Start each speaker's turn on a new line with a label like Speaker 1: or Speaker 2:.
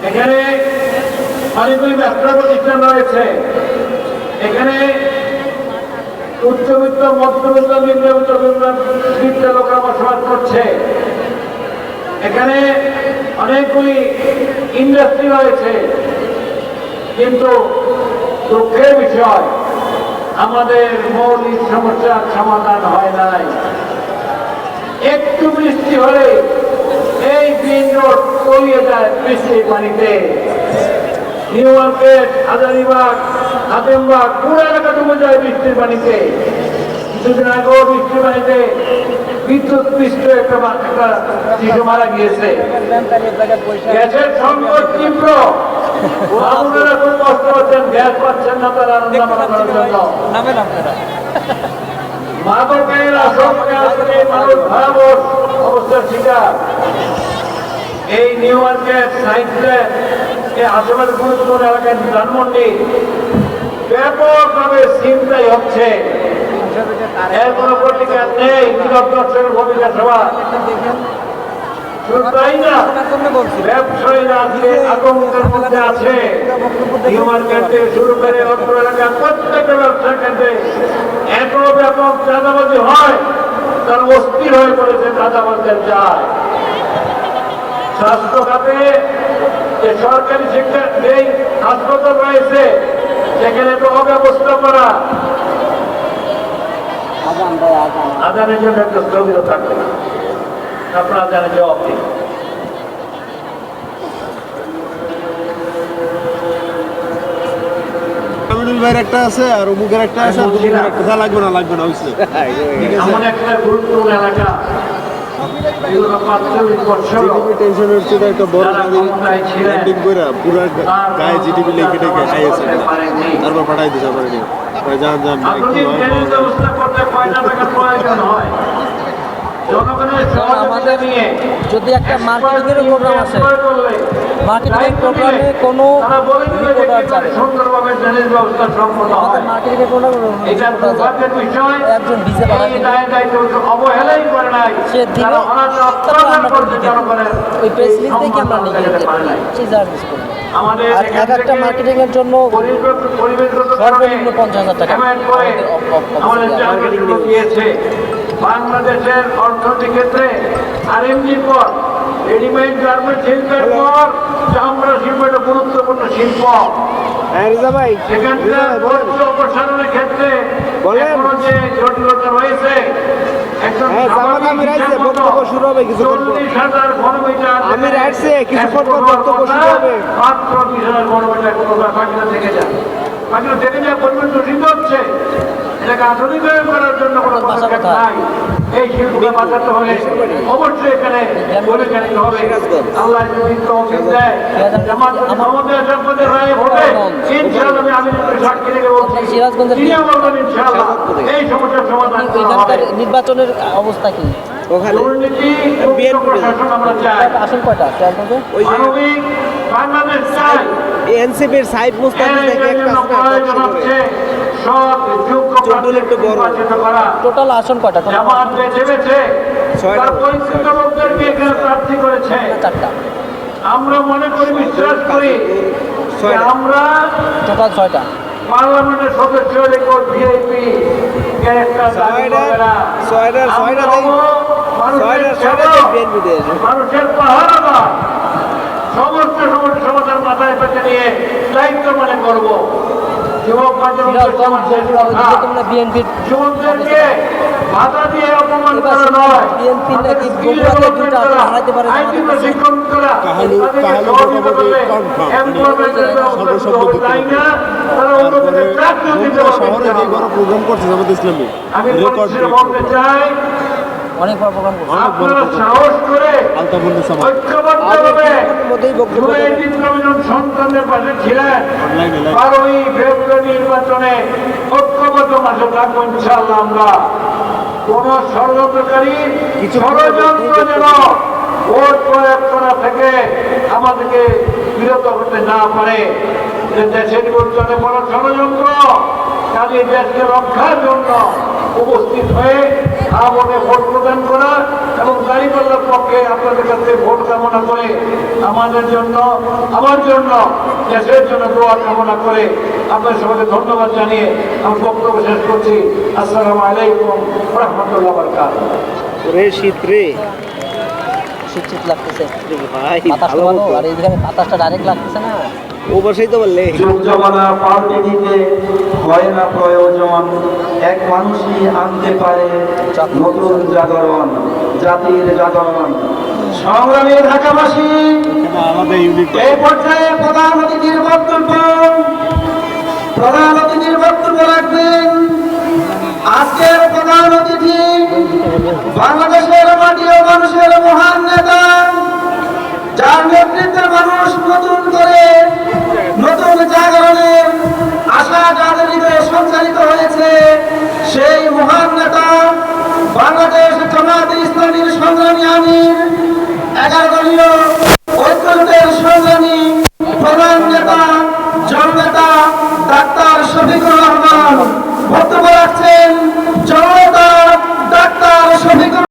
Speaker 1: এখানে অনেকগুলি ব্যবসা প্রতিষ্ঠান রয়েছে। এখানে উচ্চবিত্ত, মধ্যবিত্ত, নিম্নবিত্ত লোকেরা বসবাস করছে। এখানে অনেকগুলি ইন্ডাস্ট্রি রয়েছে, কিন্তু দুঃখের বিষয় আমাদের মৌলিক সমস্যার সমাধান হয় নাই। একটু বৃষ্টি হলে এই মেইন রোড তলিয়ে যায় বৃষ্টির পানিতে। নিউ মার্কেট, হাজারীবাগ, হাতেমবাগ পুরো এলাকা ডুবে যায় বৃষ্টির পানিতে। কিছুদিন আগেও বৃষ্টির পানিতে বিদ্যুৎ পৃষ্ঠ একটা শিশু মারা গিয়েছে। গ্যাসের সংকট তীব্র, আপনারা খুব কষ্ট হচ্ছেন, গ্যাস পাচ্ছেন না, তারা রান্না বান্না করার জন্য। মাদকের আশঙ্কা মানুষ ভয়াবহ অবস্থার শিকার। এই নিউ মার্কেট, সাইন্সল্যান্ড, এই আশেপাশে গুরুত্বপূর্ণ এলাকায় ধানমন্ডি ব্যাপকভাবে ছিনতাই হচ্ছে। এর কোনো প্রতিকার নেই। নীরব দর্শকের ভূমিকা সবার শুধু তাই না, ব্যবসায়ীরা আজকে আতঙ্কের মধ্যে আছে। নিউ মার্কেট থেকে শুরু করে অর্থ এলাকার প্রত্যেকটা ব্যবসা কেন্দ্রে এত ব্যাপক চাঁদাবাজি হয়, তারা অস্থির হয়ে পড়েছে চাঁদাবাজদের যায়। স্বাস্থ্য খাতে যে সরকারি শিক্ষা যেই হাসপাতাল রয়েছে সেখানে তো অব্যবস্থা করা, আদানের জন্য একটা স্থগিত থাকবে না। আপনারা জানেন জবাব দিন।
Speaker 2: ভাইয়ের একটা আছে আর অমুকের একটা আছে, কোথা লাগবে না হয়েছে।
Speaker 1: এমন একটা গুরুত্বপূর্ণ এলাকা,
Speaker 2: তারপর পাঠাই দিতে পারেনি।
Speaker 3: আমাদের যদি একটা মার্কেটিংয়ের প্রোগ্রাম আছে, মার্কেটিং প্রোগ্রামে কোনো রিপোর্টার যাবে, আমাদের মার্কেটিংয়ের প্রোগ্রাম একজন ডিজে সে দিলে আমরা ওই প্রেস রিলিজ থেকে আমরা নিয়ে সেই জার্নিস করি। আর এক একটা মার্কেটিংয়ের জন্য সর্বনিম্ন 50,000 টাকা
Speaker 1: বাংলাদেশের অর্থনীতি ক্ষেত্রে আরএমজির পর রেডিমেড গার্মেন্ট শিল্পের পর চামড়া শিল্প একটা গুরুত্বপূর্ণ শিল্প। সেখানকার বর্জ্য অপসারণের ক্ষেত্রে এখনো যে জটিলতা রয়েছে, একজন
Speaker 2: শুরু হবে কিছু
Speaker 1: 40,000 ঘনমিটার মাত্র 20,000 ঘনমিটার কোনো বাকিটা থেকে যায়, বাকিটা থেকে যায় পরিমাণ দূষিত হচ্ছে। এটাকে আধুনিকায়ন করার জন্য কোনো পদক্ষেপ নাই। এই শিল্পকে বাঁচাতে হলে অবশ্যই এখানে ভূমিকা নিতে হবে। আল্লাহ যদি তৌফিক দেয়, আমাদের সম্পদের রায়ে ভোটে ইনশাআল্লাহ আমি সাক্ষী রেখে বলছি, তিনি বলবেন ইনশাআল্লাহ এই সমস্যার সমাধান করা হবে।
Speaker 3: নির্বাচনের অবস্থা কি?
Speaker 1: দুর্নীতি মুক্ত প্রশাসন আমরা চাই।
Speaker 3: আসল কয়টা
Speaker 1: মানবিক বাংলাদেশ চাই।
Speaker 2: এনসিপির সাইফ মুস্তাফিজ থেকে একটা
Speaker 1: হচ্ছে সব যোগ্য প্রার্থীকে নির্বাচিত করা।
Speaker 3: টোটাল আসন কয়টা?
Speaker 1: জামাত যে চেয়েছে তার পরিচিত লোকদেরকে এখানে প্রার্থী করেছে। আমরা মনে করি, বিশ্বাস করি যে আমরা
Speaker 3: টোটাল 6টা
Speaker 1: পার্লামেন্টের সদস্য রেকর্ড ভিআইপি মানুষের পাহারাদার, সমস্ত সমস্যা সমাধান মাথায় পেতে নিয়ে দায়িত্ব মনে করবো। যুবকদেরকে বাধা দিয়ে অপমান করা নয়, শিক্ষণ করা, আমি বলতে চাই
Speaker 3: অনেক বড় প্রোগ্রাম
Speaker 1: আপনারা সাহস করে ঐক্যবদ্ধভাবে সন্তানদের পাশে ছিলেন। 12ই ফেব্রুয়ারি নির্বাচনে ঐক্যবদ্ধ মাসে থাকবো ইনশাআল্লাহ। আমরা কোন ষড়যন্ত্রকারী ষড়যন্ত্র যেন ভোট প্রয়োগ করা থেকে আমাদেরকে বিরত করতে না পারে। দেশের নির্বাচনে বড় ষড়যন্ত্র, কাজে দেশকে রক্ষার জন্য উপস্থিত হয়ে ভোটে ভোট প্রদান করা এবং দাঁড়িপাল্লার পক্ষে আপনাদের কাছে ভোট কামনা করে আমাদের জন্য, আমার জন্য, দেশের জন্য দোয়া কামনা করে আপনার সবাইকে ধন্যবাদ জানিয়ে আমি বক্তব্য শেষ করছি। আসসালামু আলাইকুম ওয়া রাহমাতুল্লাহি ওয়া বারাকাতুহু।
Speaker 2: রে শীত রে
Speaker 3: শীত শীত লাগতেছে,
Speaker 2: ভাই
Speaker 3: বাতাসটা
Speaker 2: ভালো
Speaker 3: ভালো,
Speaker 2: মতো।
Speaker 3: আর এইখানে বাতাসটা ডাইরেক্ট লাগতেছে না।
Speaker 2: ও বসেই তো বললে
Speaker 4: যুগ জমানা পাল্টে দিতে হয় না প্রয়োজন, এক মানুষই আনতে পারে নতুন জাগরণ, জাতির জাগরণ। সংগ্রামী ঢাকাবাসী,
Speaker 2: আলাদা ইউনিট
Speaker 4: এই পর্যায়ে প্রধান অতিথির বক্তব্য রাখবেন আজকের প্রধান অতিথি বাংলাদেশের মাটি ও মানুষের মহান নেতা, যার নেতৃত্বে মানুষ নতুন করে নতুন জাগরণের আশা যাদের হৃদয়ে সঞ্চারিত হয়েছে, সেই মহান নেতা বাংলাদেশ জামায়াতে ইসলামীর সংগ্রামী আমির, 11 দলীয় ঐক্যজোটের সংগ্রামী প্রধান নেতা জননেতা ডাক্তার শফিকুর রহমান।